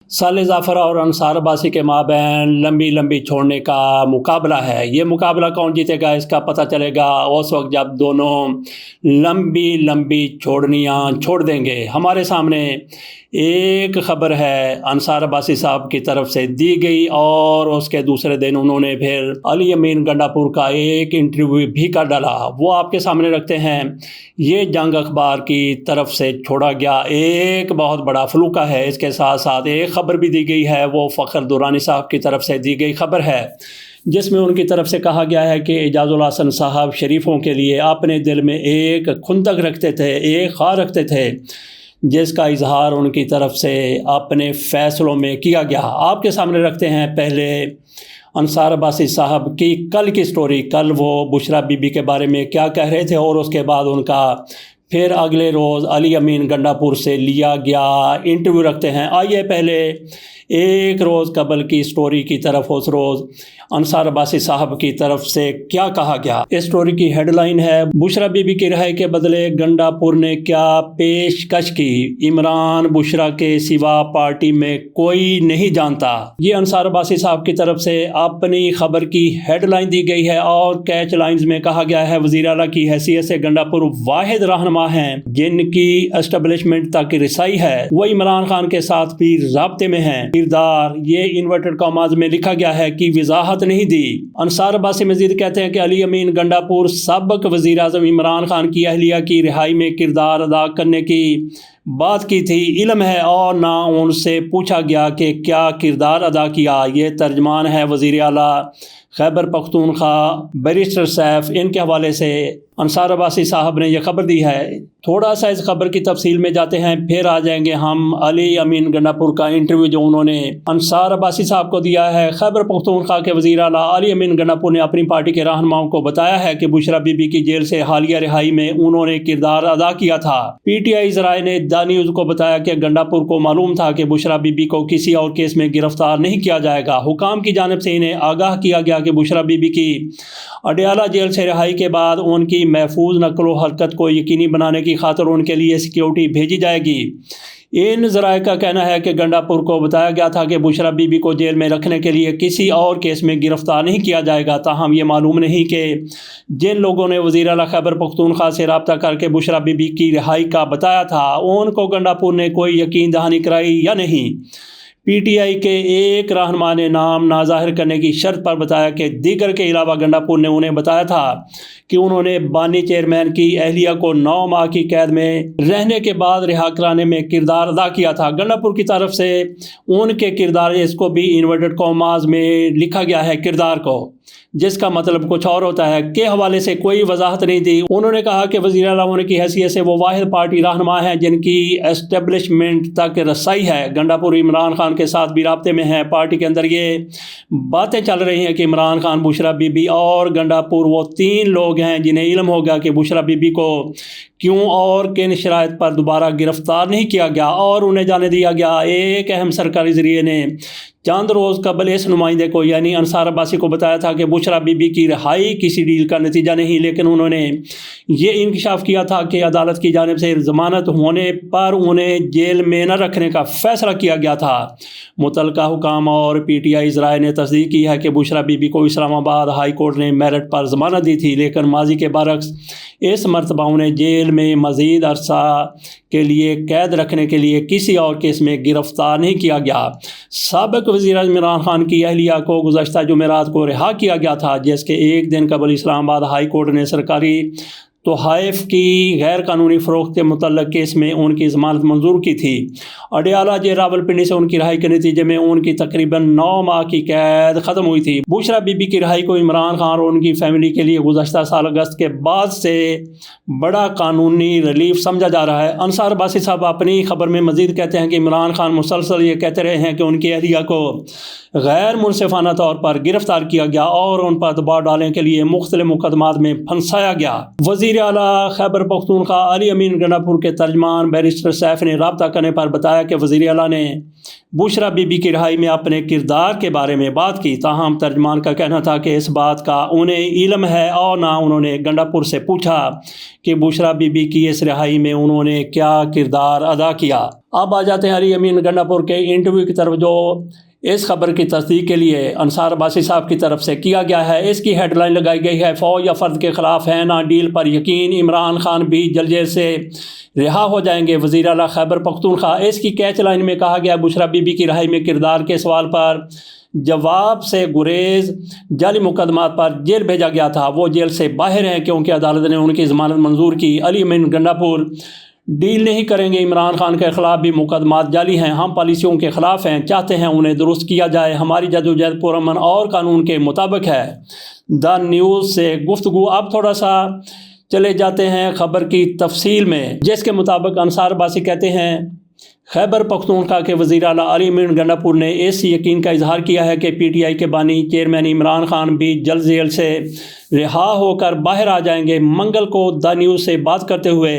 سال ظفر اور انصار عباسی کے مابین لمبی لمبی چھوڑنے کا مقابلہ ہے۔ یہ مقابلہ کون جیتے گا اس کا پتہ چلے گا اس وقت جب دونوں لمبی لمبی چھوڑنیاں چھوڑ دیں گے۔ ہمارے سامنے ایک خبر ہے انصار عباسی صاحب کی طرف سے دی گئی، اور اس کے دوسرے دن انہوں نے پھر علی امین گنڈا پور کا ایک انٹرویو بھی کر ڈالا، وہ آپ کے سامنے رکھتے ہیں۔ یہ جنگ اخبار کی طرف سے چھوڑا گیا ایک بہت بڑا فلوکہ ہے۔ اس کے ساتھ ساتھ ایک خبر بھی دی گئی ہے، وہ فخر دورانی صاحب کی طرف سے دی گئی خبر ہے، جس میں ان کی طرف سے کہا گیا ہے کہ اعجاز الحسن صاحب شریفوں کے لیے اپنے دل میں ایک خندق رکھتے تھے، ایک خواہ رکھتے تھے، جس کا اظہار ان کی طرف سے اپنے فیصلوں میں کیا گیا۔ آپ کے سامنے رکھتے ہیں پہلے انصار عباسی صاحب کی کل کی سٹوری، کل وہ بشرا بی بی کے بارے میں کیا کہہ رہے تھے، اور اس کے بعد ان کا پھر اگلے روز علی امین گنڈا پور سے لیا گیا انٹرویو رکھتے ہیں۔ آئیے پہلے ایک روز قبل کی سٹوری کی طرف، اس روز انصار عباسی صاحب کی طرف سے کیا کہا گیا۔ اس سٹوری کی ہیڈ لائن ہے، بشرا بی بی کی رہائی کے بدلے گنڈا پور نے کیا پیشکش کی، عمران بشرا کے سوا پارٹی میں کوئی نہیں جانتا۔ یہ انصار عباسی صاحب کی طرف سے اپنی خبر کی ہیڈ لائن دی گئی ہے، اور کیچ لائنز میں کہا گیا ہے وزیر اعلیٰ کی حیثیت سے گنڈا پور واحد رہنما ہیں جن کی اسٹیبلشمنٹ تک رسائی ہے، وہ عمران خان کے ساتھ بھی رابطے میں ہیں۔ کردار، یہ انورٹڈ کاماز میں لکھا گیا ہے، کی وضاحت نہیں دی۔ انصار عباسی مزید کہتے ہیں کہ علی امین گنڈا پور سابق وزیر اعظم عمران خان کی اہلیہ کی رہائی میں کردار ادا کرنے کی بات کی تھی، علم ہے، اور نہ ان سے پوچھا گیا کہ کیا کردار ادا کیا۔ یہ ترجمان ہے وزیر اعلیٰ خیبر پختونخوا بیرسٹر سیف، ان کے حوالے سے انصار عباسی صاحب نے یہ خبر دی ہے۔ تھوڑا سا اس خبر کی تفصیل میں جاتے ہیں، پھر آ جائیں گے ہم علی امین گنڈا پور کا انٹرویو جو انہوں نے انصار عباسی صاحب کو دیا ہے۔ خیبر پختونخوا کے وزیر اعلیٰ علی امین گنڈا پور نے اپنی پارٹی کے رہنماؤں کو بتایا ہے کہ بشرا بی بی کی جیل سے حالیہ رہائی میں انہوں نے کردار ادا کیا تھا۔ پی ٹی آئی ذرائع نے دا نیوز کو بتایا کہ گنڈا پور کو معلوم تھا کہ بشرا بی بی کو کسی اور کیس میں گرفتار نہیں کیا جائے گا۔ حکام کی جانب سے انہیں آگاہ کیا گیا کہ بشرا بی بی کی اڈیالہ جیل سے رہائی کے بعد ان کی محفوظ نقل و حرکت کو یقینی بنانے کی خاطر ان کے لیے سیکیورٹی بھیجی جائے گی۔ ان ذرائع کا کہنا ہے کہ گنڈا پور کو بتایا گیا تھا کہ بشرا بی بی کو جیل میں رکھنے کے لیے کسی اور کیس میں گرفتار نہیں کیا جائے گا۔ تاہم یہ معلوم نہیں کہ جن لوگوں نے وزیر اعلیٰ خیبر پختونخوا سے رابطہ کر کے بشرا بی بی کی رہائی کا بتایا تھا، ان کو گنڈا پور نے کوئی یقین دہانی کرائی یا نہیں۔ پی ٹی آئی کے ایک رہنما نے نام نہ ظاہر کرنے کی شرط پر بتایا کہ دیگر کے علاوہ گنڈا پور نے انہیں بتایا تھا کہ انہوں نے بانی چیئرمین کی اہلیہ کو 9 ماہ کی قید میں رہنے کے بعد رہا کرانے میں کردار ادا کیا تھا۔ گنڈا پور کی طرف سے ان کے کردار، اس کو بھی انورٹڈ کاماز میں لکھا گیا ہے کردار کو، جس کا مطلب کچھ اور ہوتا ہے، کے حوالے سے کوئی وضاحت نہیں دی۔ انہوں نے کہا کہ وزیر اعلیٰ ہونے کی حیثیت سے وہ واحد پارٹی رہنما ہیں جن کی اسٹیبلشمنٹ تک رسائی ہے۔ گنڈا پور عمران خان کے ساتھ بھی رابطے میں ہیں۔ پارٹی کے اندر یہ باتیں چل رہی ہیں کہ عمران خان، بشرا بی بی اور گنڈا پور وہ 3 لوگ ہیں جنہیں علم ہوگا کہ بشرا بی بی کو کیوں اور کن شرائط پر دوبارہ گرفتار نہیں کیا گیا اور انہیں جانے دیا گیا۔ ایک اہم سرکاری ذریعے نے چند روز قبل اس نمائندے کو یعنی انصار عباسی کو بتایا تھا کہ بشرا بی بی کی رہائی کسی ڈیل کا نتیجہ نہیں، لیکن انہوں نے یہ انکشاف کیا تھا کہ عدالت کی جانب سے ضمانت ہونے پر انہیں جیل میں نہ رکھنے کا فیصلہ کیا گیا تھا۔ متعلقہ حکام اور پی ٹی آئی ذرائع نے تصدیق کی ہے کہ بشرا بی بی کو اسلام آباد ہائی کورٹ نے میرٹ پر ضمانت دی تھی، لیکن ماضی کے برعکس اس مرتبہ انہیں جیل میں مزید عرصہ کے لیے قید رکھنے کے لیے کسی اور کیس میں گرفتار نہیں کیا گیا۔ سابق وزیر اعظم عمران خان کی اہلیہ کو گزشتہ جمعرات کو رہا کیا گیا تھا، جس کے ایک دن قبل اسلام آباد ہائی کورٹ نے سرکاری تحائف کی غیر قانونی فروخت کے متعلق کیس میں ان کی ضمانت منظور کی تھی۔ اڈیالہ جیل راولپنڈی سے ان کی رہائی کے نتیجے میں ان کی تقریباً 9 ماہ کی قید ختم ہوئی تھی۔ بشرا بی بی کی رہائی کو عمران خان اور ان کی فیملی کے لیے گزشتہ سال اگست کے بعد سے بڑا قانونی ریلیف سمجھا جا رہا ہے۔ انصار عباسی صاحب اپنی خبر میں مزید کہتے ہیں کہ عمران خان مسلسل یہ کہتے رہے ہیں کہ ان کی اہلیہ کو غیر منصفانہ طور پر گرفتار کیا گیا اور ان پر دباؤ ڈالنے کے لیے مختلف مقدمات میں پھنسایا گیا۔ وزیر وزیر اعلیٰ خیبر پختونخوا علی امین گنڈاپور کے ترجمان بیرسٹر سیف نے رابطہ کرنے پر بتایا کہ وزیر اعلیٰ نے بشرا بی بی کی رہائی میں اپنے کردار کے بارے میں بات کی، تاہم ترجمان کا کہنا تھا کہ اس بات کا انہیں علم ہے اور نہ انہوں نے گنڈاپور سے پوچھا کہ بشرا بی بی کی اس رہائی میں انہوں نے کیا کردار ادا کیا۔ اب آ جاتے ہیں علی امین گنڈاپور کے انٹرویو کی طرف جو اس خبر کی تصدیق کے لیے انصار عباسی صاحب کی طرف سے کیا گیا ہے۔ اس کی ہیڈ لائن لگائی گئی ہے، فوج یا فرد کے خلاف ہے نہ ڈیل پر یقین، عمران خان بھی جلد جیل سے رہا ہو جائیں گے، وزیر اعلیٰ خیبر پختونخوا۔ اس کی کیچ لائن میں کہا گیا بشرا بی بی کی رہائی میں کردار کے سوال پر جواب سے گریز جعلی مقدمات پر جیل بھیجا گیا تھا، وہ جیل سے باہر ہیں کیونکہ عدالت نے ان کی ضمانت منظور کی۔ علی امین گنڈاپور ڈیل نہیں کریں گے، عمران خان کے خلاف بھی مقدمات جعلی ہیں، ہم پالیسیوں کے خلاف ہیں، چاہتے ہیں انہیں درست کیا جائے، ہماری جدوجہد پرامن اور قانون کے مطابق ہے۔ دا نیوز سے گفتگو۔ اب تھوڑا سا چلے جاتے ہیں خبر کی تفصیل میں، جس کے مطابق انصار عباسی کہتے ہیں خیبر پختونخوا کے وزیر اعلیٰ علی امین گنڈاپور نے اس یقین کا اظہار کیا ہے کہ پی ٹی آئی کے بانی چیئرمین عمران خان بھی جلد جیل سے رہا ہو کر باہر آ جائیں گے۔ منگل کو دا نیوز سے بات کرتے ہوئے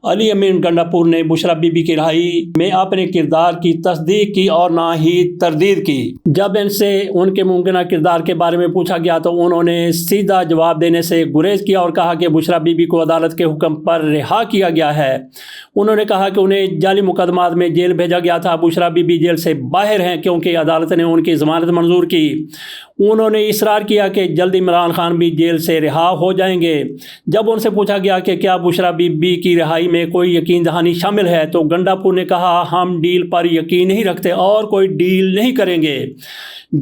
علی امین گنڈاپور نے بشرا بی بی کی رہائی میں اپنے کردار کی تصدیق کی اور نہ ہی تردید کی۔ جب ان سے ان کے ممکنہ کردار کے بارے میں پوچھا گیا تو انہوں نے سیدھا جواب دینے سے گریز کیا اور کہا کہ بشرا بی بی کو عدالت کے حکم پر رہا کیا گیا ہے۔ انہوں نے کہا کہ انہیں جعلی مقدمات میں جیل بھیجا گیا تھا، بشرا بی بی جیل سے باہر ہیں کیونکہ عدالت نے ان کی ضمانت منظور کی۔ انہوں نے اصرار کیا کہ جلد عمران خان بھی جیل سے رہا ہو جائیں گے۔ جب ان سے پوچھا گیا کہ کیا بشرا بی بی کی رہائی میں کوئی یقین دہانی شامل ہے تو گنڈاپور نے کہا ہم ڈیل پر یقین نہیں رکھتے اور کوئی ڈیل نہیں کریں گے۔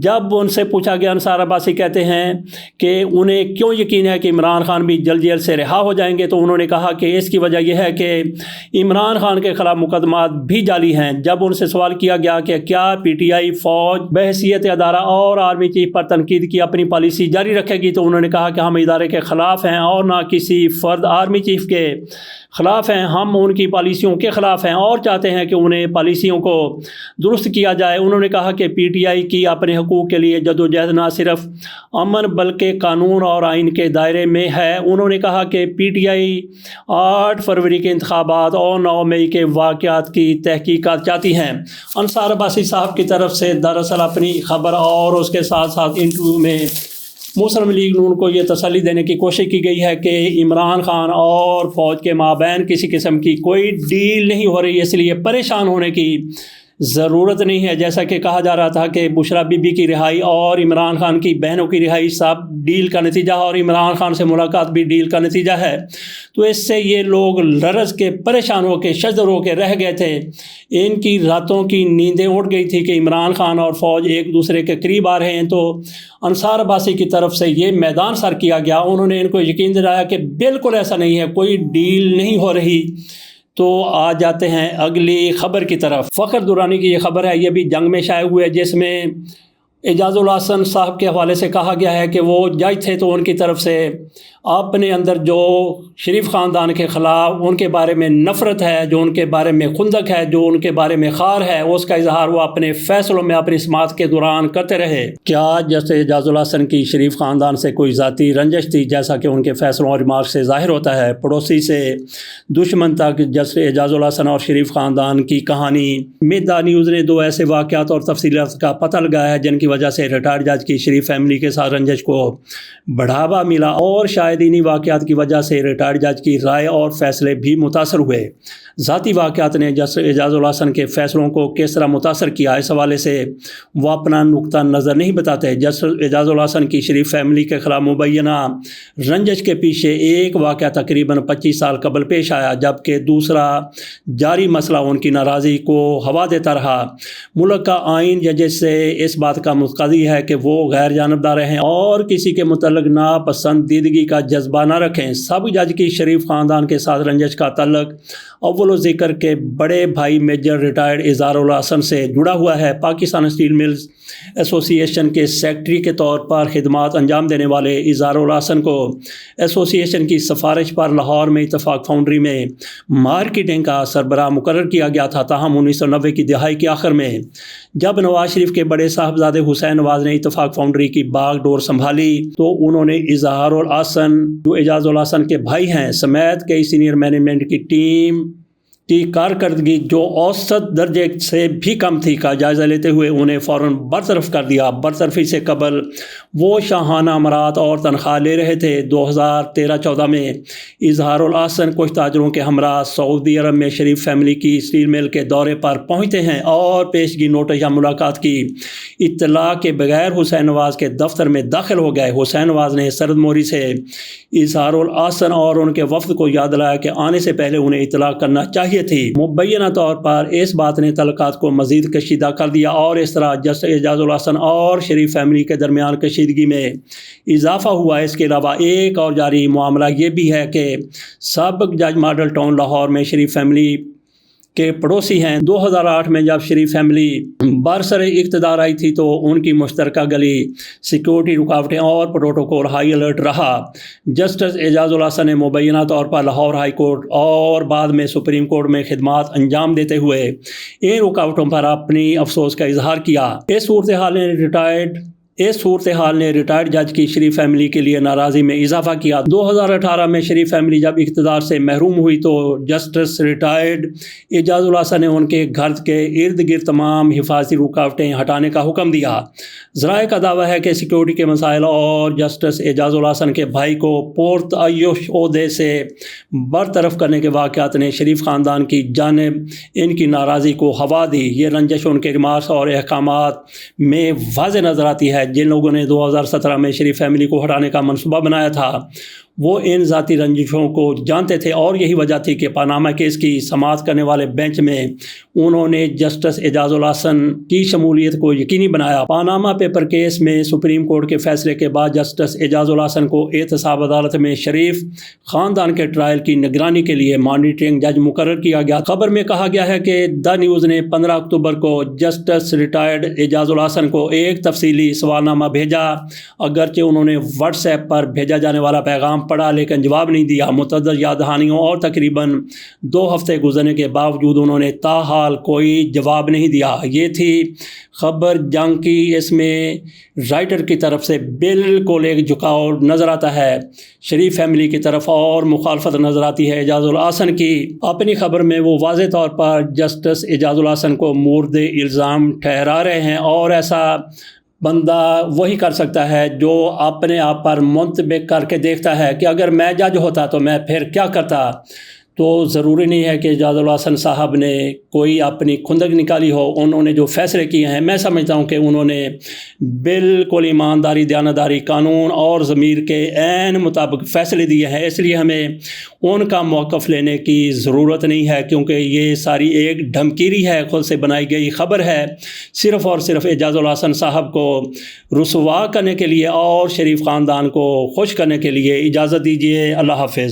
جب ان سے پوچھا گیا انصار عباسی کہتے ہیں کہ انہیں کیوں یقین ہے کہ عمران خان بھی جلد جیل سے رہا ہو جائیں گے تو انہوں نے کہا کہ اس کی وجہ یہ ہے کہ عمران خان کے خلاف مقدمات بھی جعلی ہیں۔ جب ان سے سوال کیا گیا کہ کیا پی ٹی آئی فوج بحیثیت ادارہ اور آرمی چیف پر تنقید کی اپنی پالیسی جاری رکھے گی تو انہوں نے کہا کہ ہم ادارے کے خلاف ہیں اور نہ کسی فرد آرمی چیف کے خلاف ہیں، ہم ان کی پالیسیوں کے خلاف ہیں اور چاہتے ہیں کہ انہیں پالیسیوں کو درست کیا جائے۔ انہوں نے کہا کہ پی ٹی آئی کی اپنے حقوق کے لیے جدوجہد نہ صرف امن بلکہ قانون اور آئین کے دائرے میں ہے۔ انہوں نے کہا کہ پی ٹی آئی 8 فروری کے انتخابات اور 9 مئی کے واقعات کی تحقیقات چاہتی ہیں۔ انصار عباسی صاحب کی طرف سے دراصل اپنی خبر اور اس کے ساتھ ساتھ انٹرویو میں مسلم لیگ نون کو یہ تسلی دینے کی کوشش کی گئی ہے کہ عمران خان اور فوج کے مابین کسی قسم کی کوئی ڈیل نہیں ہو رہی، اس لیے پریشان ہونے کی ضرورت نہیں ہے۔ جیسا کہ کہا جا رہا تھا کہ بشرا بی بی کی رہائی اور عمران خان کی بہنوں کی رہائی سب ڈیل کا نتیجہ اور عمران خان سے ملاقات بھی ڈیل کا نتیجہ ہے، تو اس سے یہ لوگ لرز کے پریشان ہو کے شزر ہو کے رہ گئے تھے۔ ان کی راتوں کی نیندیں اڑ گئی تھی کہ عمران خان اور فوج ایک دوسرے کے قریب آ رہے ہیں، تو انصار عباسی کی طرف سے یہ میدان سر کیا گیا۔ انہوں نے ان کو یقین دلایا کہ بالکل ایسا نہیں ہے، کوئی ڈیل نہیں ہو رہی۔ تو آ جاتے ہیں اگلی خبر کی طرف۔ فخر درانی کی یہ خبر ہے، یہ بھی جنگ میں شائع ہوئے، جس میں اعجاز الحسن صاحب کے حوالے سے کہا گیا ہے کہ وہ جج تھے تو ان کی طرف سے اپنے اندر جو شریف خاندان کے خلاف ان کے بارے میں نفرت ہے، جو ان کے بارے میں خندق ہے، جو ان کے بارے میں خار ہے، اس کا اظہار وہ اپنے فیصلوں میں اپنی سماعت کے دوران کرتے رہے۔ کیا جیسے اعجاز الحسن کی شریف خاندان سے کوئی ذاتی رنجش تھی، جیسا کہ ان کے فیصلوں اور ریمارک سے ظاہر ہوتا ہے؟ پڑوسی سے دشمن تک جیسے اعجاز الحسن اور شریف خاندان کی کہانی میں دا نیوز نے 2 ایسے واقعات اور تفصیلات کا پتہ لگایا ہے جن کی وجہ سے ریٹائرڈ جج کی شریف فیملی کے ساتھ رنجش کو بڑھاوا ملا، اور شاید انہی واقعات کی وجہ سے ریٹائرڈ جج کی رائے اور فیصلے بھی متاثر ہوئے۔ ذاتی واقعات نے جسٹس اعجاز الحسن کے فیصلوں کو کس طرح متاثر کیا، اس حوالے سے وہ اپنا نقطہ نظر نہیں بتاتے۔ جسٹس اعجاز الحسن کی شریف فیملی کے خلاف مبینہ رنجش کے پیچھے ایک واقعہ تقریباً 25 سال قبل پیش آیا، جبکہ دوسرا جاری مسئلہ ان کی ناراضی کو ہوا دیتا رہا۔ ملک کا آئین ججز سے اس بات کا مقتضی ہے کہ وہ غیر جانبدار رہیں اور کسی کے متعلق ناپسندیدگی کا جذبہ نہ رکھیں۔ سب جج کی شریف خاندان کے ساتھ رنجش کا تعلق اول و ذکر کے بڑے بھائی میجر ریٹائرڈ اظہار الحسن سے جڑا ہوا ہے۔ پاکستان اسٹیل ملز ایسوسی ایشن کے سیکرٹری کے طور پر خدمات انجام دینے والے اظہار الحسن کو ایسوسی ایشن کی سفارش پر لاہور میں اتفاق فاؤنڈری میں مارکیٹنگ کا سربراہ مقرر کیا گیا تھا۔ تاہم 1990 کی دہائی کے آخر میں جب نواز شریف کے بڑے صاحبزادے حسین نواز نے اتفاق فاؤنڈری کی باغ ڈور سنبھالی تو انہوں نے اظہار الحسن الحسن جو اعجاز الحسن کے بھائی ہیں سمیت کئی سینئر مینجمنٹ کی ٹیم کی کارکردگی جو اوسط درجے سے بھی کم تھی کا جائزہ لیتے ہوئے انہیں فوراً برطرف کر دیا۔ برطرفی سے قبل وہ شاہانہ امارات اور تنخواہ لے رہے تھے۔ 2013-14 میں اظہار الحسن کچھ تاجروں کے ہمراہ سعودی عرب میں شریف فیملی کی اسٹیل مل کے دورے پر پہنچتے ہیں اور پیشگی نوٹس یا ملاقات کی اطلاع کے بغیر حسین نواز کے دفتر میں داخل ہو گئے۔ حسین نواز نے سرد موری سے اظہار الحسن اور ان کے وفد کو یاد دلایا کہ آنے سے پہلے انہیں اطلاع کرنا چاہیے تھی۔ مبینہ طور پر اس بات نے تعلقات کو مزید کشیدہ کر دیا اور اس طرح جسٹس اعجاز الحسن اور شریف فیملی کے درمیان کشیدگی میں اضافہ ہوا۔ اس کے علاوہ ایک اور جاری معاملہ یہ بھی ہے کہ سابق جج ماڈل ٹاؤن لاہور میں شریف فیملی کے پڑوسی ہیں۔ 2008 میں جب شریف فیملی برسر اقتدار آئی تھی تو ان کی مشترکہ گلی سیکورٹی رکاوٹیں اور پروٹوکول ہائی الرٹ رہا۔ جسٹس اعجاز الحسن نے مبینہ طور پر لاہور ہائی کورٹ اور بعد میں سپریم کورٹ میں خدمات انجام دیتے ہوئے ان رکاوٹوں پر اپنی افسوس کا اظہار کیا۔ اس صورتحال نے ریٹائرڈ جج کی شریف فیملی کے لیے ناراضی میں اضافہ کیا۔ 2018 میں شریف فیملی جب اقتدار سے محروم ہوئی تو جسٹس ریٹائرڈ اعجاز الحسن نے ان کے گھر کے ارد گرد تمام حفاظتی رکاوٹیں ہٹانے کا حکم دیا۔ ذرائع کا دعویٰ ہے کہ سیکورٹی کے مسائل اور جسٹس اعجاز الحسن کے بھائی کو پرتعیش عہدے سے برطرف کرنے کے واقعات نے شریف خاندان کی جانب ان کی ناراضی کو ہوا دی۔ یہ رنجش ان کے ریمارکس اور احکامات میں واضح نظر آتی ہے۔ جن لوگوں نے 2017 میں شریف فیملی کو ہٹانے کا منصوبہ بنایا تھا وہ ان ذاتی رنجشوں کو جانتے تھے اور یہی وجہ تھی کہ پاناما کیس کی سماعت کرنے والے بینچ میں انہوں نے جسٹس اعجاز الحسن کی شمولیت کو یقینی بنایا۔ پاناما پیپر کیس میں سپریم کورٹ کے فیصلے کے بعد جسٹس اعجاز الحسن کو احتساب عدالت میں شریف خاندان کے ٹرائل کی نگرانی کے لیے مانیٹرنگ جج مقرر کیا گیا۔ خبر میں کہا گیا ہے کہ دا نیوز نے 15 اکتوبر کو جسٹس ریٹائرڈ اعجاز الحسن کو ایک تفصیلی سوال نامہ بھیجا، اگرچہ انہوں نے واٹس ایپ پر بھیجا جانے والا پیغام پڑھا لیکن جواب نہیں دیا۔ متعدد یاد دہانیوں اور تقریباً 2 ہفتے گزرنے کے باوجود انہوں نے تاحال کوئی جواب نہیں دیا۔ یہ تھی خبر جنگ کی۔ اس میں رائٹر کی طرف سے بالکل ایک جھکاؤ نظر آتا ہے شریف فیملی کی طرف اور مخالفت نظر آتی ہے اعجاز الحسن کی۔ اپنی خبر میں وہ واضح طور پر جسٹس اعجاز الحسن کو مورد الزام ٹھہرا رہے ہیں اور ایسا بندہ وہی کر سکتا ہے جو اپنے آپ پر منطبق کر کے دیکھتا ہے کہ اگر میں جج ہوتا تو میں پھر کیا کرتا۔ تو ضروری نہیں ہے کہ اعجاز الحسن صاحب نے کوئی اپنی کھندک نکالی ہو۔ انہوں نے جو فیصلے کیے ہیں میں سمجھتا ہوں کہ انہوں نے بالکل ایمانداری، دیانتداری، قانون اور ضمیر کے عین مطابق فیصلے دیے ہیں۔ اس لیے ہمیں ان کا موقف لینے کی ضرورت نہیں ہے کیونکہ یہ ساری ایک دھمکیری ہے، خود سے بنائی گئی خبر ہے، صرف اور صرف اعجاز الحسن صاحب کو رسوا کرنے کے لیے اور شریف خاندان کو خوش کرنے کے لیے۔ اجازت دیجیے، اللہ حافظ۔